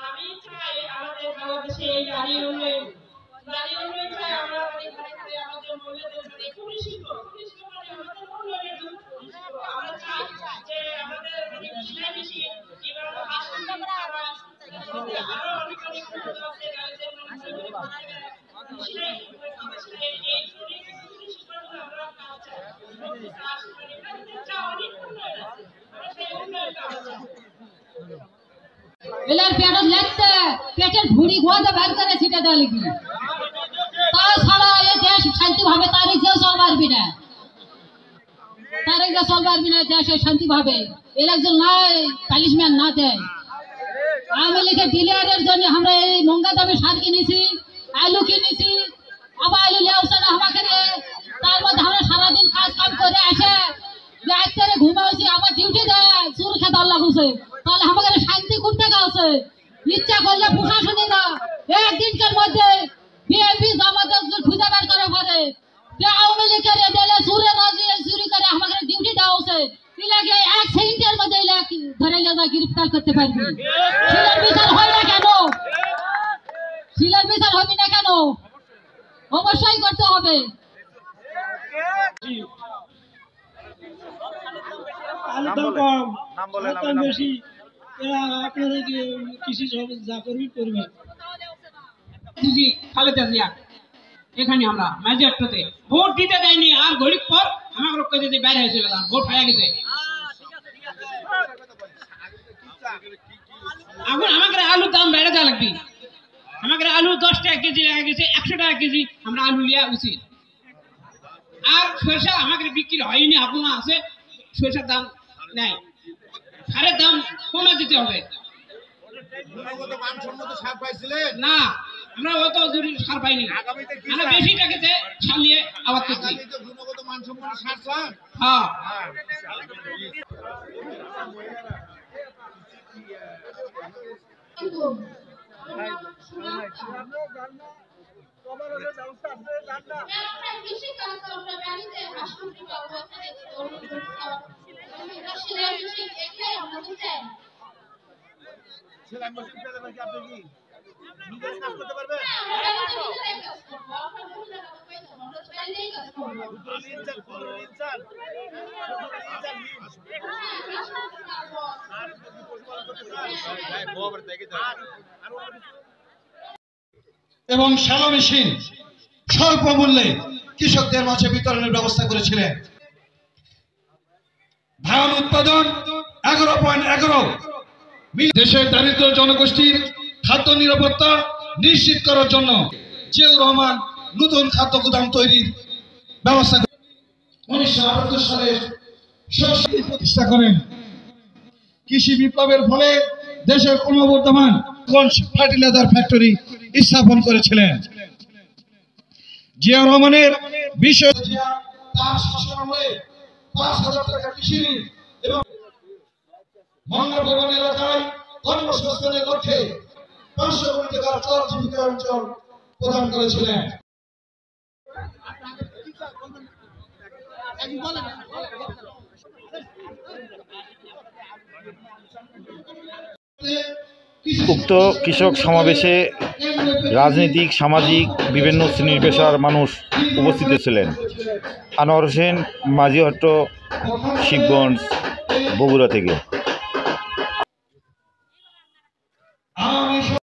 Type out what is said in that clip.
আমি চাই আমাদের বাংলাদেশে এই নারী উন্নয়ন চাই আমরা অনেক ঘরে ঘরে আমাদের মহিলাদের মানে খুবই শিখবো মানে আমাদের উন্নয়নের জন্য আমরা চাই যে আমাদের মানে সেলাই মেশিন কিভাবে আরো অনেক অনেক আছে গাড়িদের সেলাই এই শিক্ষাগুলো আমরা কাজ চাই অনেক উন্নয়ন আছে আমরা সেই উন্নয়নটা আমরা চাই এলার পেটত লাগতে পেটের ভুড়ি গোয়াতে বাইর করে ছিটে দেওয়া লিখি তাছাড়া এ দেশ শান্তি ভাবে তারিখ যে চল পারবি না দেশে শান্তি ভাবে এর একজন নাই পালিশম্যান না দেয় আওয়ামী লীগের ডিলারের জন্য আমরা এই মঙ্গা দামে সার কিনেছি আলু কিনেছি আবার আলু লেওছে না আমাকে তার মধ্যে আমরা সারাদিন কাজ কাম করে আসে রাত্রে ঘুমাইছি আবার ডিউটি দেয় চুর খেতে আল্লাহ ঘুষে তাহলে আমাদের শান্তি করতে গেছে ইচ্ছা করলে প্রশাসনীরা একদিনকার মধ্যে বিএনপি জামাতের খুঁজে বের করে পারে যে আওয়ামী লীগের এদেলে চুরে না দিয়ে চুরি করে আমাদের ডিউটি দেওয়া হচ্ছে এলাকে এক সেকেন্ডের মধ্যে ধরে যা গ্রেফতার করতে পারবি শিলার বিচার হয় না কেন শিলার বিচার হবে না কেন অবশ্যই করতে হবে বেশি আপনারা কৃষি যা করবেন করবেন খালেদা জিয়া এখানে আমরা ম্যাজিস্ট্রেটে ভোট দিতে দেয়নি আর ঘড়ি পর আমাকে লোক যদি বাইরে হয়েছিল ভোট হয়ে গেছে এখন আমাকে আলুর দাম বেড়ে দেওয়া লাগবে আমাকে আলু 10 টাকা কেজি লেগে গেছে 100 টাকা কেজি আমরা আলু লিয়া উচিত আর সরষা আমাকে বিক্রি হয়নি আপনা আছে সরষার দাম নাই সারের দাম কমে দিতে হবে না আমরা অত জরুরি সার পাইনি আমরা বেশি টাকাতে ছাড়িয়ে আবাদ করছি হ্যাঁ সেলাই মেশিন পেলে নাকি আপনি কি নিজে কাজ করতে পারবেন এবং শ্যালো মেশিন স্বল্প মূল্যে কৃষকদের মাঝে বিতরণের ব্যবস্থা করেছিলেন। ধান উৎপাদন 11.11 দেশের দারিদ্র জনগোষ্ঠীর খাদ্য নিরাপত্তা নিশ্চিত করার জন্য জিয়াউর রহমান নতুন খাদ্য গুদাম তৈরির ব্যবস্থা 1978 সালে প্রতিষ্ঠা করেন। কৃষি বিপ্লবের ফলে দেশের ক্রমবর্ধমান ফার্টিলাইজার ফ্যাক্টরি স্থাপন করেছিলেন। জিয়াউর রহমানের বিষয় তার শাসনামলে 5,000 টাকা কৃষি এবং মঙ্গল ভবন এলাকায় কর্মসংস্থানের লক্ষ্যে 500 কোটি টাকার চর অঞ্চল প্রদান করেছিলেন। উক্ত কৃষক সমাবেশে রাজনৈতিক সামাজিক বিভিন্ন শ্রেণীর পেশার মানুষ উপস্থিত ছিলেন। আনোয়ার হোসেন, মাঝিহট্ট, শিবগঞ্জ, বগুড়া থেকে।